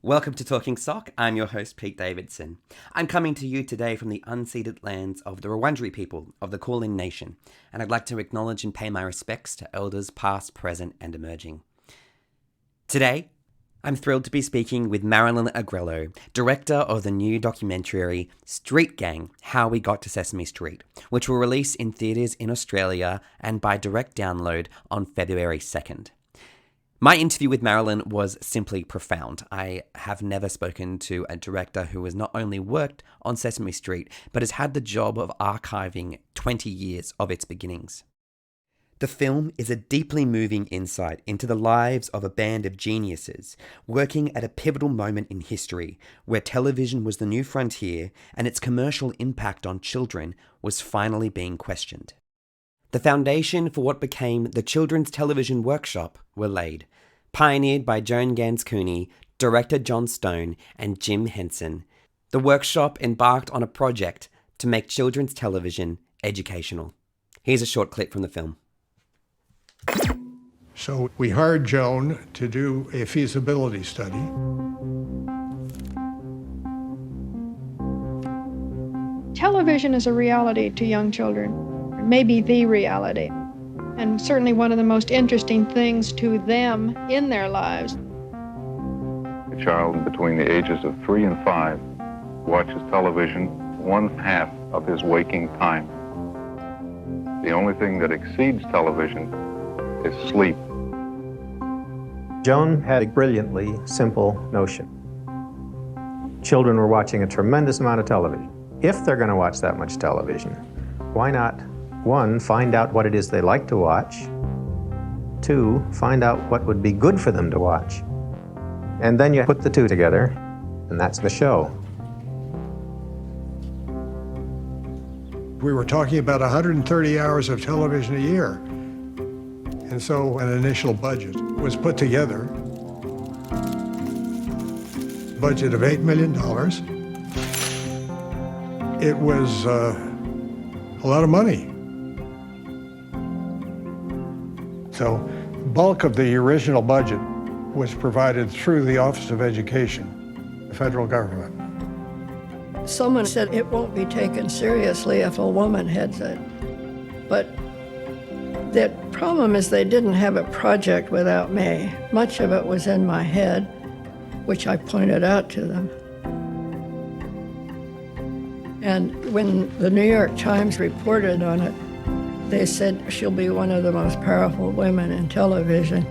Welcome to Talking Sock. I'm your host, Pete Davidson. I'm coming to you today from the unceded lands of the Wurundjeri people of the Kulin Nation, and I'd like to acknowledge and pay my respects to elders past, present, and emerging. Today, I'm thrilled to be speaking with Marilyn Agrelo, director of the new documentary Street Gang, How We Got to Sesame Street, which will release in theatres in Australia and by direct download on February 2nd. My interview with Marilyn was simply profound. I have never spoken to a director who has not only worked on Sesame Street, but has had the job of archiving 20 years of its beginnings. The film is a deeply moving insight into the lives of a band of geniuses working at a pivotal moment in history where television was the new frontier and its commercial impact on children was finally being questioned. The foundation for what became the Children's Television Workshop were laid, pioneered by Joan Gans Cooney, director John Stone, and Jim Henson. The workshop embarked on a project to make children's television educational. Here's a short clip from the film. So we hired Joan to do a feasibility study. Television is a reality to young children. Maybe the reality, and certainly one of the most interesting things to them in their lives. A child between the ages of 3 and 5 watches television 1/2 of his waking time. The only thing that exceeds television is sleep. Joan had a brilliantly simple notion. Children were watching a tremendous amount of television. If they're going to watch that much television, why not, 1, find out what it is they like to watch, 2, find out what would be good for them to watch. And then you put the two together, and that's the show. We were talking about 130 hours of television a year. And so an initial budget was put together. Budget of $8 million. It was a lot of money. So bulk of the original budget was provided through the Office of Education, the federal government. Someone said it won't be taken seriously if a woman heads it. But the problem is they didn't have a project without me. Much of it was in my head, which I pointed out to them. And when the New York Times reported on it, they said she'll be one of the most powerful women in television.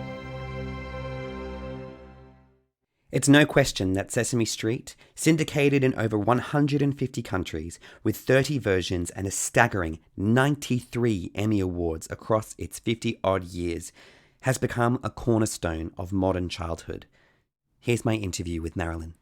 It's no question that Sesame Street, syndicated in over 150 countries with 30 versions and a staggering 93 Emmy Awards across its 50-odd years, has become a cornerstone of modern childhood. Here's my interview with Marilyn.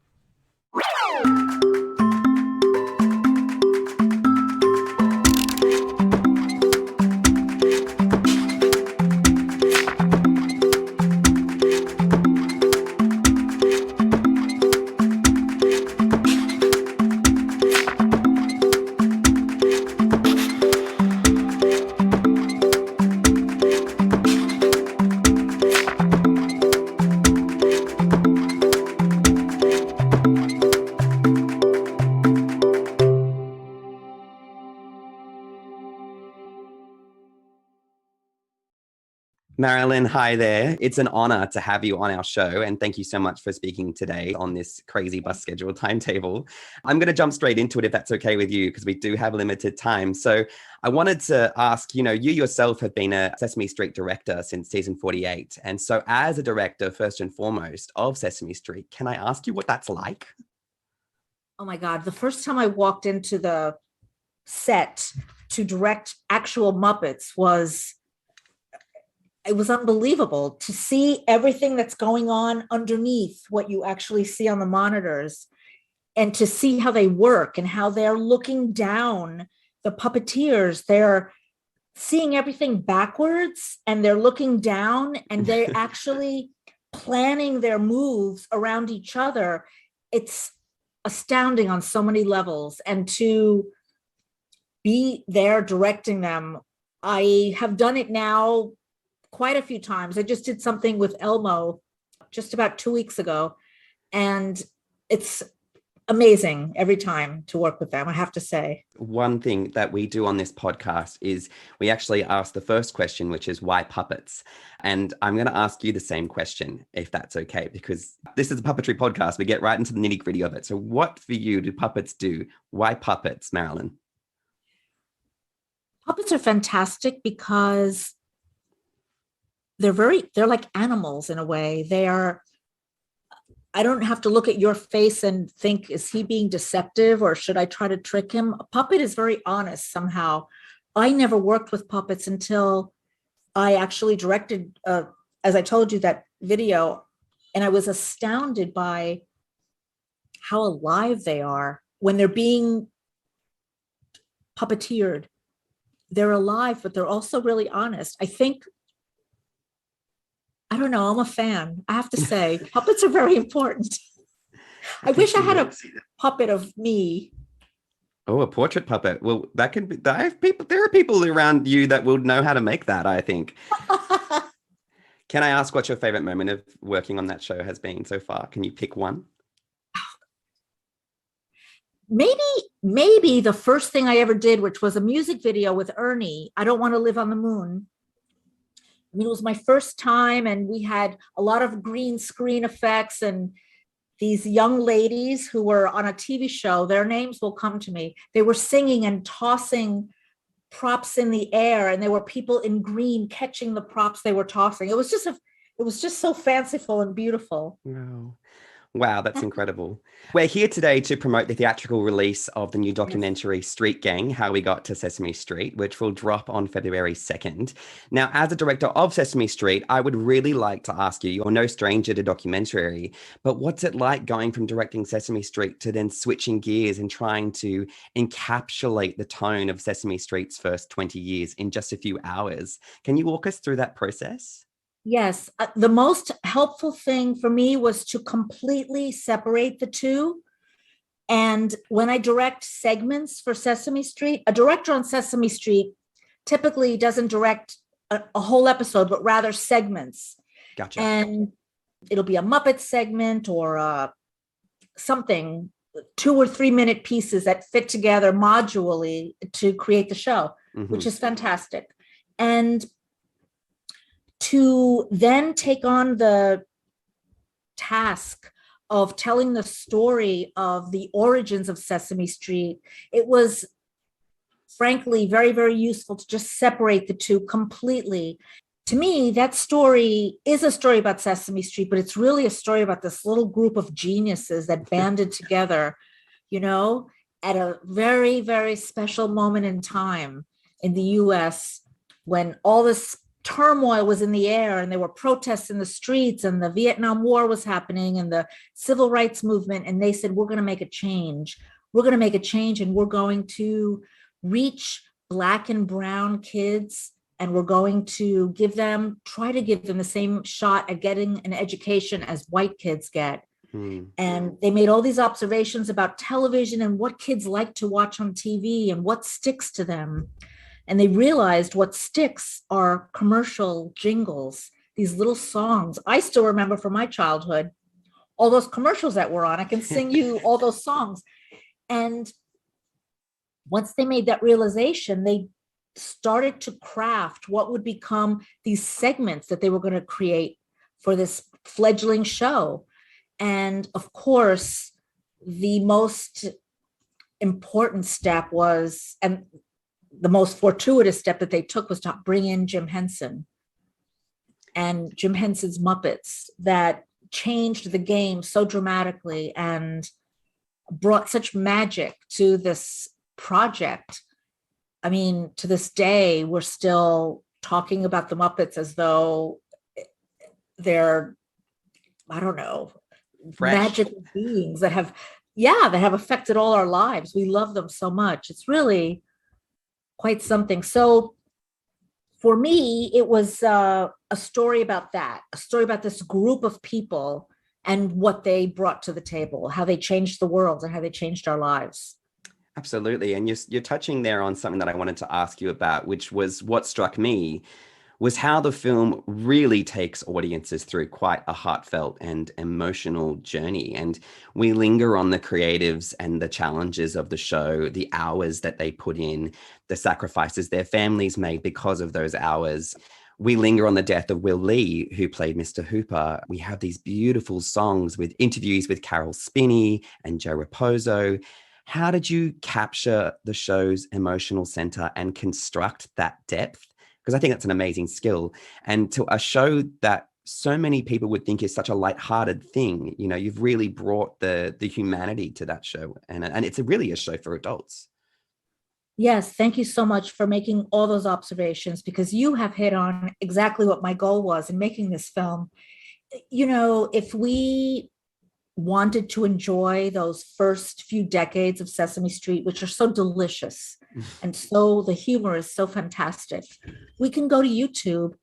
Marilyn, hi there. It's an honor to have you on our show, and thank you so much for speaking today on this crazy bus schedule timetable. I'm going to jump straight into it if that's okay with you, because we do have limited time. So I wanted to ask, you yourself have been a Sesame Street director since season 48. And so as a director, first and foremost, of Sesame Street, can I ask you what that's like? Oh my God. The first time I walked into the set to direct actual Muppets it was unbelievable to see everything that's going on underneath what you actually see on the monitors, and to see how they work and how they're looking down. The puppeteers, they're seeing everything backwards and they're looking down and they're actually planning their moves around each other. It's astounding on so many levels. And to be there directing them, I have done it now quite a few times. I just did something with Elmo just about 2 weeks ago. And it's amazing every time to work with them, I have to say. One thing that we do on this podcast is we actually ask the first question, which is why puppets? And I'm going to ask you the same question, if that's okay, because this is a puppetry podcast. We get right into the nitty gritty of it. So what for you do puppets do? Why puppets, Marilyn? Puppets are fantastic because they're like animals in a way. I don't have to look at your face and think, is he being deceptive or should I try to trick him? A puppet is very honest somehow. I never worked with puppets until I actually directed, as I told you, that video. And I was astounded by how alive they are when they're being puppeteered. They're alive, but they're also really honest. I don't know. I'm a fan. I have to say, puppets are very important. I wish I had a puppet of me. Oh, a portrait puppet. Well, that could be. There are people around you that will know how to make that, I think. Can I ask what your favorite moment of working on that show has been so far? Can you pick one? Maybe the first thing I ever did, which was a music video with Ernie, I Don't Want to Live on the Moon. I mean, it was my first time, and we had a lot of green screen effects, and these young ladies who were on a TV show, their names will come to me. They were singing and tossing props in the air, and there were people in green catching the props they were tossing. It was just so fanciful and beautiful. Wow, that's incredible. We're here today to promote the theatrical release of the new documentary Street Gang, How We Got to Sesame Street, which will drop on February 2nd. Now, as a director of Sesame Street, I would really like to ask you, you're no stranger to documentary, but what's it like going from directing Sesame Street to then switching gears and trying to encapsulate the tone of Sesame Street's first 20 years in just a few hours? Can you walk us through that process? Yes, the most helpful thing for me was to completely separate the two. And when I direct segments for Sesame Street, a director on Sesame Street typically doesn't direct a whole episode, but rather segments. Gotcha. And it'll be a Muppet segment or something, 2 or 3 minute pieces that fit together modularly to create the show, which is fantastic. And to then take on the task of telling the story of the origins of Sesame Street, it was frankly very, very useful to just separate the two completely. To me, that story is a story about Sesame Street, but it's really a story about this little group of geniuses that banded together, at a very, very special moment in time in the US when all this turmoil was in the air and there were protests in the streets and the Vietnam War was happening and the civil rights movement. And they said, we're going to make a change. We're going to make a change, and we're going to reach Black and brown kids, and we're going to try to give them the same shot at getting an education as white kids get. And they made all these observations about television and what kids like to watch on TV and what sticks to them. And they realized what sticks are commercial jingles, these little songs. I still remember from my childhood, all those commercials that were on. I can sing you all those songs. And once they made that realization, they started to craft what would become these segments that they were going to create for this fledgling show. And of course, the most important step was, and the most fortuitous step that they took, was to bring in Jim Henson and Jim Henson's Muppets, that changed the game so dramatically and brought such magic to this project. I mean, to this day, we're still talking about the Muppets as though they're, I don't know, fresh, magical beings that have affected all our lives. We love them so much. It's really quite something. So for me, it was a story about that, a story about this group of people and what they brought to the table, how they changed the world and how they changed our lives. Absolutely. And you're touching there on something that I wanted to ask you about, which was what struck me was how the film really takes audiences through quite a heartfelt and emotional journey. And we linger on the creatives and the challenges of the show, the hours that they put in, the sacrifices their families made because of those hours. We linger on the death of Will Lee, who played Mr. Hooper. We have these beautiful songs with interviews with Carol Spinney and Joe Raposo. How did you capture the show's emotional center and construct that depth? Because I think that's an amazing skill. And to a show that so many people would think is such a lighthearted thing, you know, you've really brought the humanity to that show. And it's really a show for adults. Yes, thank you so much for making all those observations, because you have hit on exactly what my goal was in making this film. You know, if we wanted to enjoy those first few decades of Sesame Street, which are so delicious, and so the humor is so fantastic, we can go to YouTube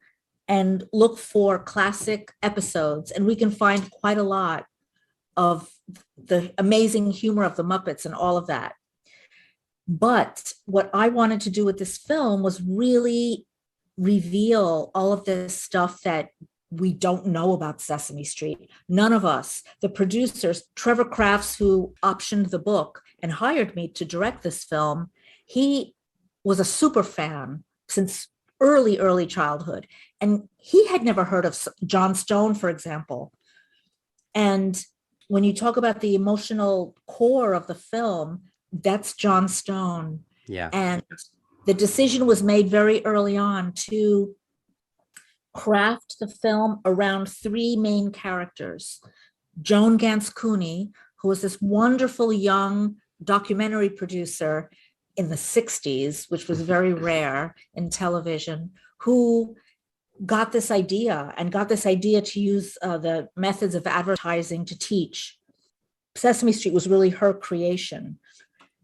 and look for classic episodes, and we can find quite a lot of the amazing humor of the Muppets and all of that. But what I wanted to do with this film was really reveal all of this stuff that we don't know about Sesame Street. None of us, the producers, Trevor Crafts, who optioned the book and hired me to direct this film, he was a super fan since early childhood. And he had never heard of John Stone, for example. And when you talk about the emotional core of the film, that's John Stone. Yeah. And the decision was made very early on to craft the film around three main characters. Joan Gans Cooney, who was this wonderful young documentary producer in the 60s, which was very rare in television, who got this idea to use the methods of advertising to teach. Sesame Street was really her creation.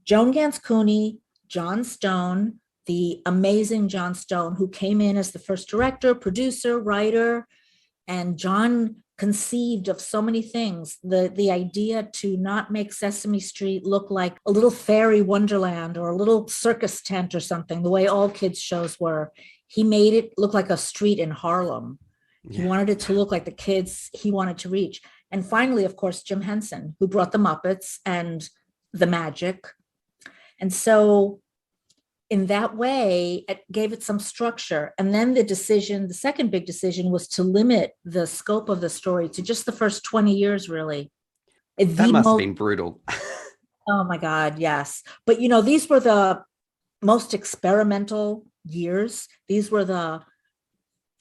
Joan Gans Cooney, John Stone, the amazing John Stone, who came in as the first director, producer, writer, and John conceived of so many things. The idea to not make Sesame Street look like a little fairy wonderland or a little circus tent or something, the way all kids' shows were. He made it look like a street in Harlem. Yeah. He wanted it to look like the kids he wanted to reach. And finally, of course, Jim Henson, who brought the Muppets and the magic. And so in that way, it gave it some structure. And then the second big decision was to limit the scope of the story to just the first 20 years, really. That must have been brutal. Oh my God, yes. But you know, these were the most experimental years. These were the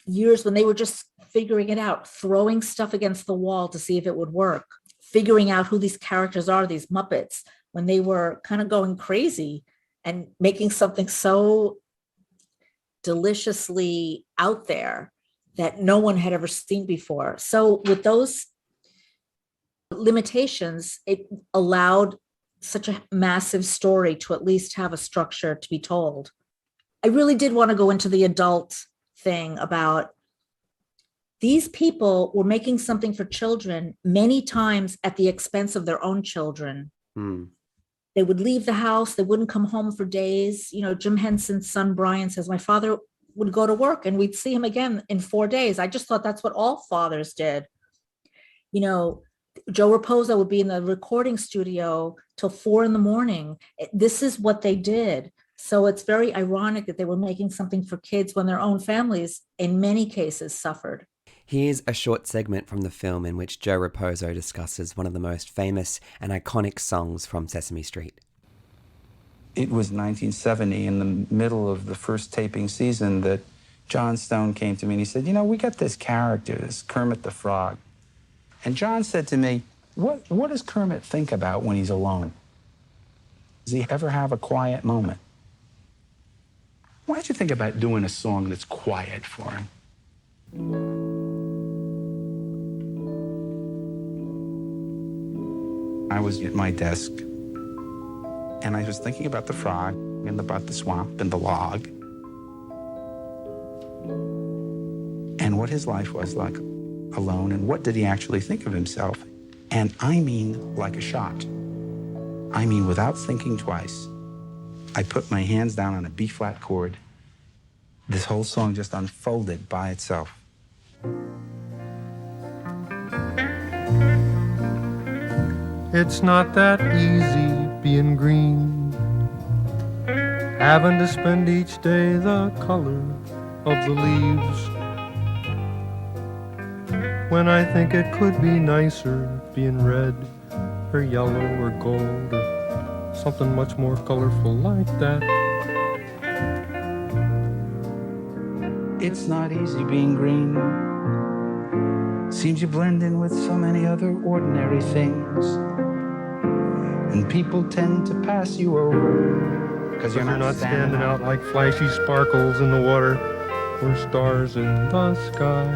years when they were just figuring it out, throwing stuff against the wall to see if it would work, figuring out who these characters are, these Muppets, when they were kind of going crazy and making something so deliciously out there that no one had ever seen before. So with those limitations, it allowed such a massive story to at least have a structure to be told. I really did want to go into the adult thing about these people were making something for children many times at the expense of their own children. They would leave the house. They wouldn't come home for days. You know, Jim Henson's son, Brian, says, my father would go to work and we'd see him again in 4 days. I just thought that's what all fathers did. You know, Joe Raposo would be in the recording studio till 4 a.m. This is what they did. So it's very ironic that they were making something for kids when their own families, in many cases, suffered. Here's a short segment from the film in which Joe Raposo discusses one of the most famous and iconic songs from Sesame Street. It was 1970, in the middle of the first taping season, that John Stone came to me and he said, you know, we got this character, this Kermit the Frog. And John said to me, what does Kermit think about when he's alone? Does he ever have a quiet moment? Why don't you think about doing a song that's quiet for him? I was at my desk, and I was thinking about the frog, and about the swamp, and the log, and what his life was like alone, and what did he actually think of himself. And I mean like a shot. I mean, without thinking twice, I put my hands down on a B-flat chord, this whole song just unfolded by itself. It's not that easy being green, having to spend each day the color of the leaves, when I think it could be nicer being red or yellow or gold or something much more colorful like that. It's not easy being green. Seems you blend in with so many other ordinary things, and people tend to pass you over because you're not standing out like flashy sparkles in the water or stars in the sky.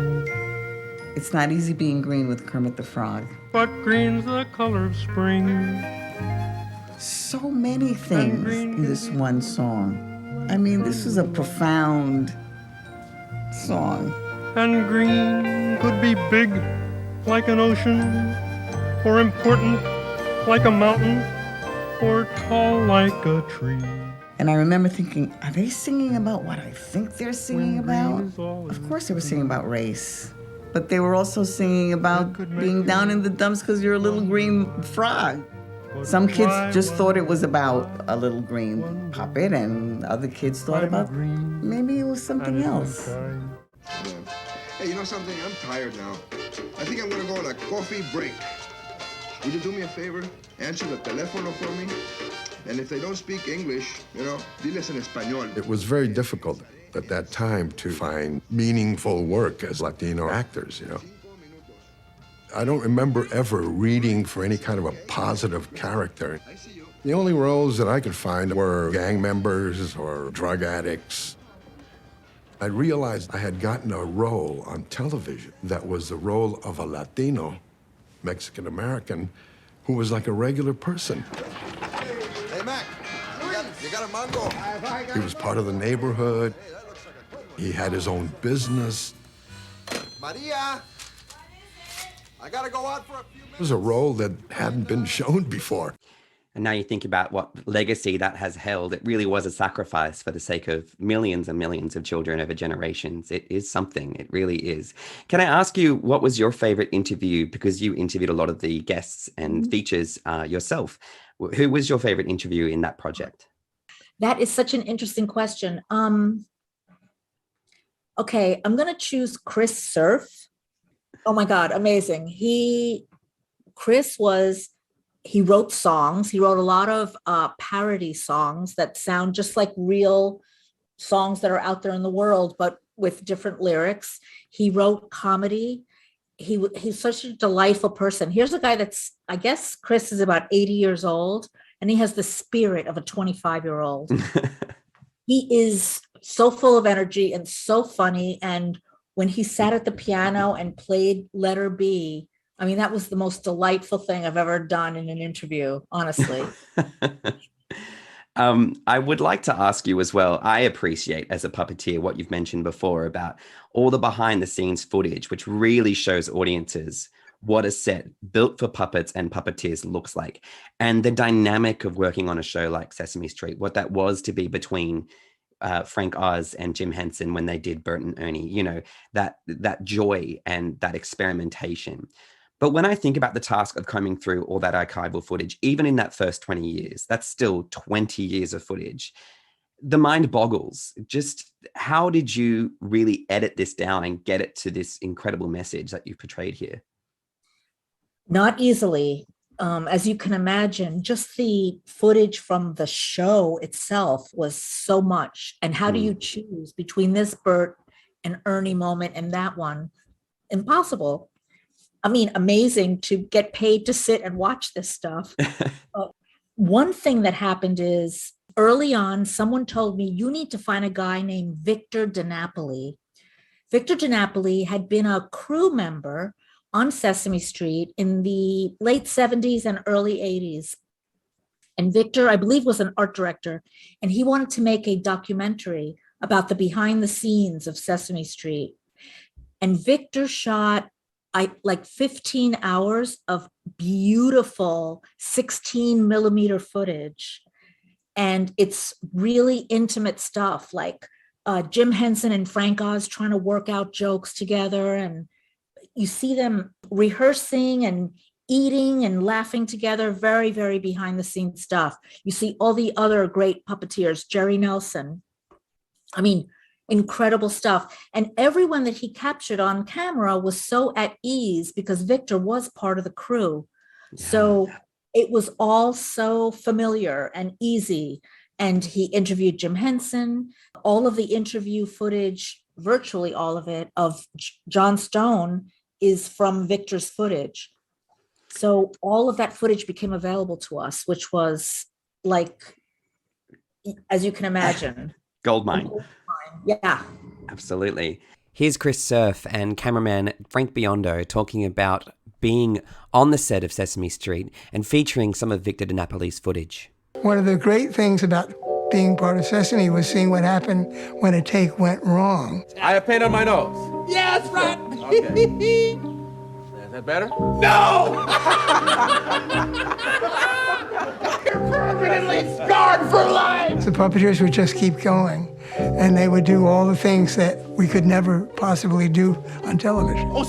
It's not easy being green with Kermit the Frog. But green's the color of spring. So many things in this one song. I mean, this is a profound song. And green could be big like an ocean, or important like a mountain, or tall like a tree. And I remember thinking, are they singing about what I think they're singing about? Of course they were singing about race. But they were also singing about being down in the dumps because you're a little green frog. Some kids just thought it was about a little green puppet, and other kids thought about maybe it was something else. Yeah. Hey, you know something? I'm tired now. I think I'm gonna go on a coffee break. Would you do me a favor? Answer the teléfono for me? And if they don't speak English, diles en español. It was very difficult at that time to find meaningful work as Latino actors, I don't remember ever reading for any kind of a positive character. The only roles that I could find were gang members or drug addicts. I realized I had gotten a role on television that was the role of a Latino, Mexican-American, who was like a regular person. Hey, Mac, you got a mango? He was part of the neighborhood. He had his own business. Maria, I gotta go out for a few minutes. It was a role that hadn't been shown before. And now you think about what legacy that has held. It really was a sacrifice for the sake of millions and millions of children over generations. It is something. It really is. Can I ask you, what was your favorite interview? Because you interviewed a lot of the guests and features yourself. Who was your favorite interview in that project? That is such an interesting question. Okay, I'm going to choose Chris Surf. Oh my God, amazing. Chris he wrote songs. He wrote a lot of parody songs that sound just like real songs that are out there in the world, but with different lyrics. He wrote comedy. He's such a delightful person. Here's a guy that's, I guess Chris is about 80 years old, and he has the spirit of a 25-year-old. He is so full of energy and so funny. And when he sat at the piano and played Letter B, I mean, that was the most delightful thing I've ever done in an interview, honestly. I would like to ask you as well, I appreciate as a puppeteer what you've mentioned before about all the behind the scenes footage, which really shows audiences what a set built for puppets and puppeteers looks like. And the dynamic of working on a show like Sesame Street, what that was to be between Frank Oz and Jim Henson when they did Bert and Ernie, that joy and that experimentation. But when I think about the task of combing through all that archival footage, even in that first 20 years, that's still 20 years of footage. The mind boggles. Just how did you really edit this down and get it to this incredible message that you've portrayed here? Not easily. As you can imagine, just the footage from the show itself was so much. And how do you choose between this Bert and Ernie moment and that one? Impossible. I mean, amazing to get paid to sit and watch this stuff. One thing that happened is early on, someone told me, you need to find a guy named Victor DiNapoli. Victor DiNapoli had been a crew member on Sesame Street in the late 70s and early 80s. And Victor, I believe, was an art director, and he wanted to make a documentary about the behind the scenes of Sesame Street. And Victor shot like 15 hours of beautiful 16 millimeter footage. And it's really intimate stuff, like Jim Henson and Frank Oz trying to work out jokes together. And you see them rehearsing and eating and laughing together, very, very behind the scenes stuff. You see all the other great puppeteers, Jerry Nelson. I mean, incredible stuff. And everyone that he captured on camera was so at ease because Victor was part of the crew. Yeah. So it was all so familiar and easy. And he interviewed Jim Henson. All of the interview footage, virtually all of it, of John Stone is from Victor's footage. So all of that footage became available to us, which was like, as you can imagine. Goldmine. Yeah. Absolutely. Here's Chris Surf and cameraman Frank Biondo talking about being on the set of Sesame Street and featuring some of Victor DiNapoli's footage. One of the great things about being part of Sesame was seeing what happened when a take went wrong. I have paint on my nose. Yeah, that's right. Okay. Is that better? No! You're permanently scarred for life! The puppeteers would just keep going, and they would do all the things that we could never possibly do on television. Oh,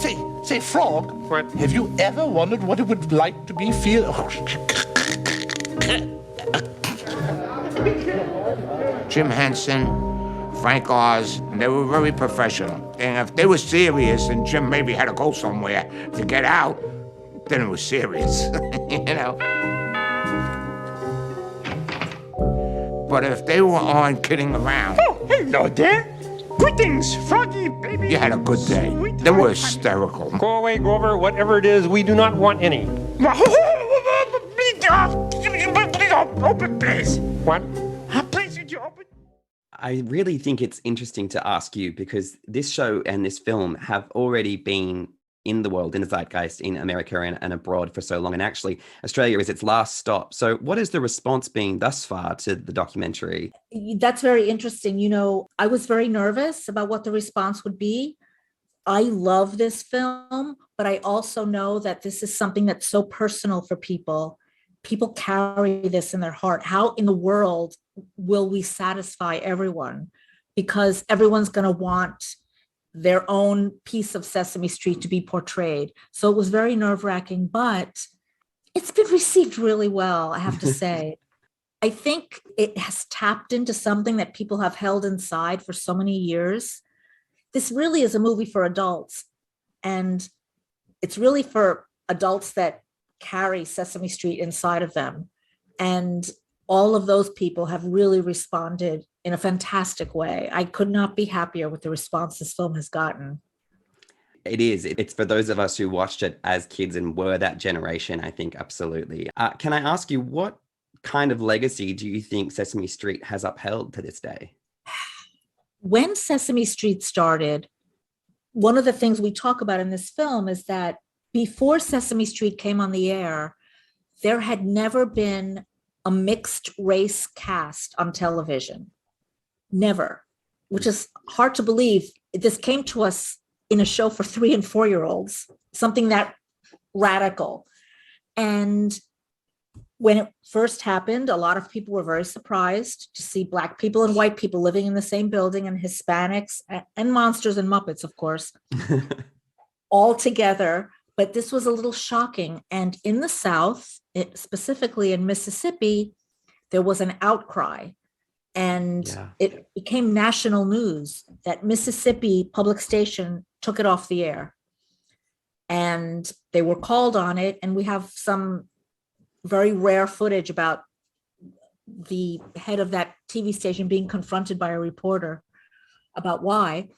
say, Frog, what? Have you ever wondered what it would like to be Jim Henson, Frank Oz, they were very professional. And if they were serious and Jim maybe had to go somewhere to get out, then it was serious, you know? But if they were on kidding around... Oh, hello there. Greetings, Froggy, baby. You had a good day. They were hysterical. Go away, Grover. Whatever it is, we do not want any. Please open, please. What? Please, would you open? I really think it's interesting to ask you because this show and this film have already been in the world, in the zeitgeist, in America and abroad for so long. And actually, Australia is its last stop. So what has the response been thus far to the documentary? That's very interesting. You know, I was very nervous about what the response would be. I love this film, but I also know that this is something that's so personal for people. People carry this in their heart. How in the world will we satisfy everyone? Because everyone's going to want their own piece of Sesame Street to be portrayed. So it was very nerve-wracking, but it's been received really well, I have to say. I think it has tapped into something that people have held inside for so many years. This really is a movie for adults, and it's really for adults that carry Sesame Street inside of them. And all of those people have really responded in a fantastic way. I could not be happier with the response this film has gotten. It is. It's for those of us who watched it as kids and were that generation, I think, absolutely. Can I ask you, what kind of legacy do you think Sesame Street has upheld to this day? When Sesame Street started, one of the things we talk about in this film is that before Sesame Street came on the air, there had never been a mixed race cast on television. Never, which is hard to believe. This came to us in a show for 3 and 4-year-olds, something that radical. And when it first happened, a lot of people were very surprised to see Black people and white people living in the same building, and Hispanics and monsters and Muppets, of course, all together. But this was a little shocking. And in the South, specifically in Mississippi, there was an outcry. And it became national news that Mississippi Public Station took it off the air. And they were called on it. And we have some very rare footage about the head of that TV station being confronted by a reporter about why.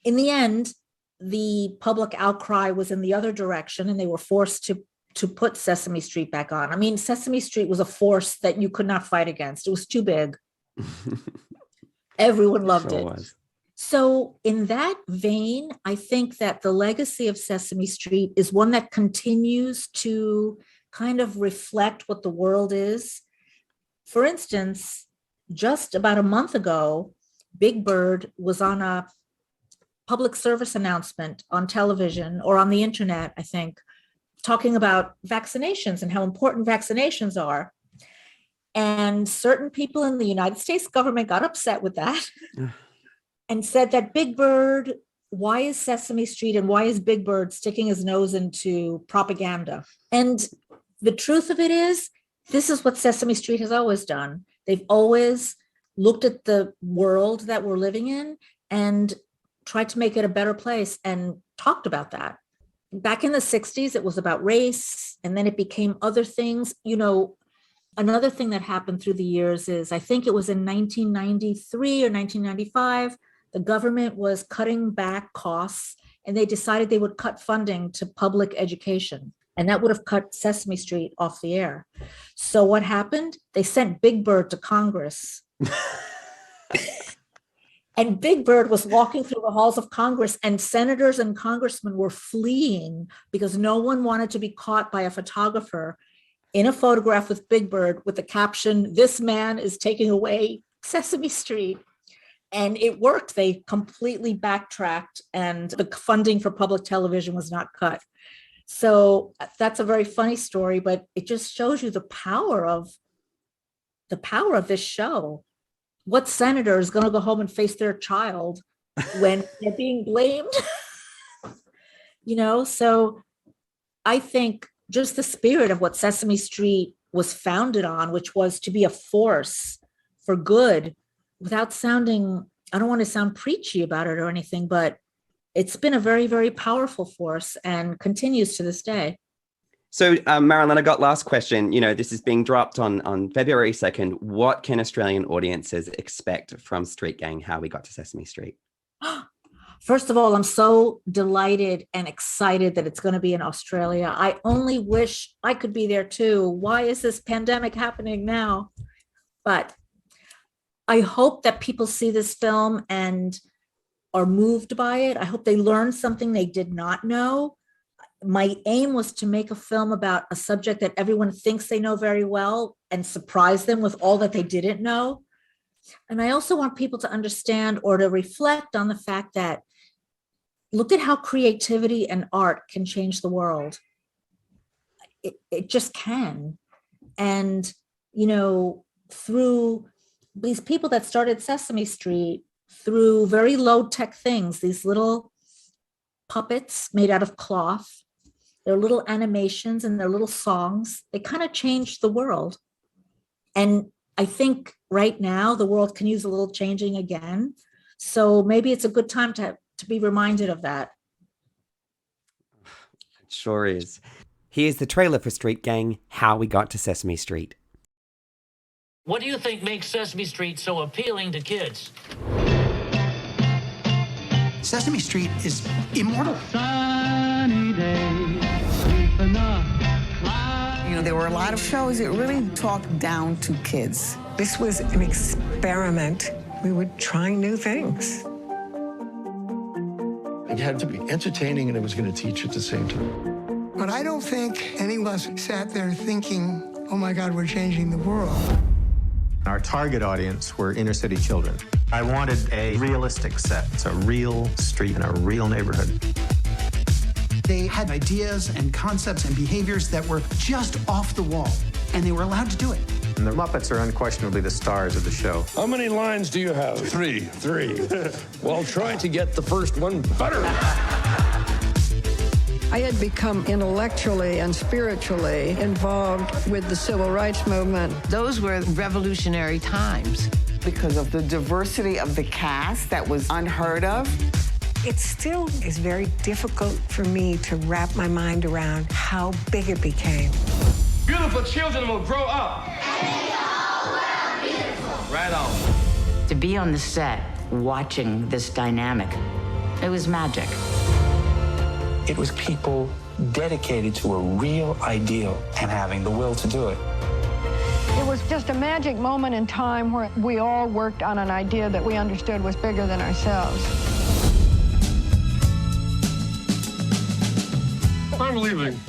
In the end, the public outcry was in the other direction, and they were forced to put Sesame Street back on. I mean, Sesame Street was a force that you could not fight against. It was too big. Everyone loved it. Was. So in that vein, I think that the legacy of Sesame Street is one that continues to kind of reflect what the world is. For instance, just about a month ago, Big Bird was on a public service announcement on television or on the internet, I think, talking about vaccinations and how important vaccinations are. And certain people in the United States government got upset with that and said that Big Bird, why is Sesame Street and why is Big Bird sticking his nose into propaganda? And the truth of it is, this is what Sesame Street has always done. They've always looked at the world that we're living in and tried to make it a better place and talked about that. Back in the 60s, it was about race, and then it became other things. You know, another thing that happened through the years is, I think it was in 1993 or 1995, the government was cutting back costs, and they decided they would cut funding to public education. And that would have cut Sesame Street off the air. So what happened? They sent Big Bird to Congress. And Big Bird was walking through the halls of Congress, and senators and congressmen were fleeing because no one wanted to be caught by a photographer in a photograph with Big Bird with the caption, "This man is taking away Sesame Street." And it worked. They completely backtracked, and the funding for public television was not cut. So that's a very funny story, but it just shows you the power of this show. What senator is going to go home and face their child when they're being blamed? So I think just the spirit of what Sesame Street was founded on, which was to be a force for good, without sounding, I don't want to sound preachy about it or anything, but it's been a very, very powerful force and continues to this day. So, Marilyn, I got last question. This is being dropped on February 2nd. What can Australian audiences expect from Street Gang, How We Got to Sesame Street? First of all, I'm so delighted and excited that it's going to be in Australia. I only wish I could be there too. Why is this pandemic happening now? But I hope that people see this film and are moved by it. I hope they learn something they did not know. My aim was to make a film about a subject that everyone thinks they know very well and surprise them with all that they didn't know. And I also want people to understand or to reflect on the fact that look at how creativity and art can change the world. It just can. And, through these people that started Sesame Street, through very low-tech things, these little puppets made out of cloth, their little animations and their little songs, they kind of changed the world. And I think right now the world can use a little changing again. So maybe it's a good time to be reminded of that. It sure is. Here's the trailer for Street Gang, How We Got to Sesame Street. What do you think makes Sesame Street so appealing to kids? Sesame Street is immortal. Sunny day, there were a lot of shows that really talked down to kids. This was an experiment. We were trying new things. It had to be entertaining and it was going to teach at the same time. But I don't think any of us sat there thinking, oh my God, we're changing the world. Our target audience were inner city children. I wanted a realistic set. It's a real street in a real neighborhood. They had ideas and concepts and behaviors that were just off the wall, and they were allowed to do it. And the Muppets are unquestionably the stars of the show. How many lines do you have? Three. Well, try to get the first one better. I had become intellectually and spiritually involved with the civil rights movement. Those were revolutionary times. Because of the diversity of the cast that was unheard of. It still is very difficult for me to wrap my mind around how big it became. Beautiful children will grow up. Right on. To be on the set, watching this dynamic, it was magic. It was people dedicated to a real ideal and having the will to do it. It was just a magic moment in time where we all worked on an idea that we understood was bigger than ourselves. I'm leaving.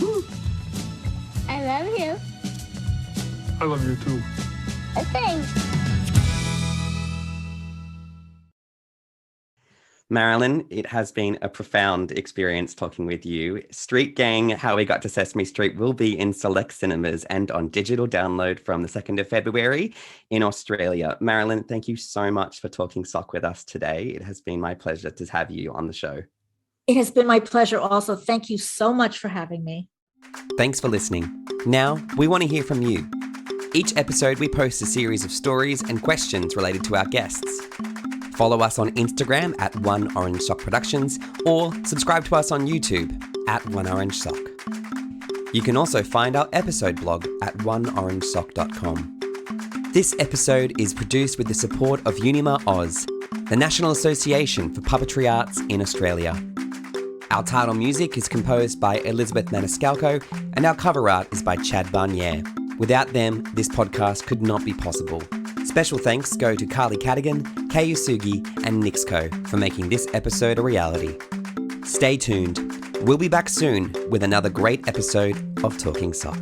I love you. I love you too. Thanks. Marilyn, it has been a profound experience talking with you. Street Gang, How We Got to Sesame Street will be in select cinemas and on digital download from the 2nd of February in Australia. Marilyn, thank you so much for talking sock with us today. It has been my pleasure to have you on the show. It has been my pleasure also. Thank you so much for having me. Thanks for listening. Now, we want to hear from you. Each episode, we post a series of stories and questions related to our guests. Follow us on Instagram at One Orange Sock Productions or subscribe to us on YouTube at One Orange Sock. You can also find our episode blog at oneorangesock.com. This episode is produced with the support of UNIMA Oz, the National Association for Puppetry Arts in Australia. Our title music is composed by Elizabeth Maniscalco and our cover art is by Chad Barnier. Without them, this podcast could not be possible. Special thanks go to Carly Cadigan, Kei Usugi, and NIXCO for making this episode a reality. Stay tuned. We'll be back soon with another great episode of Talking Sock.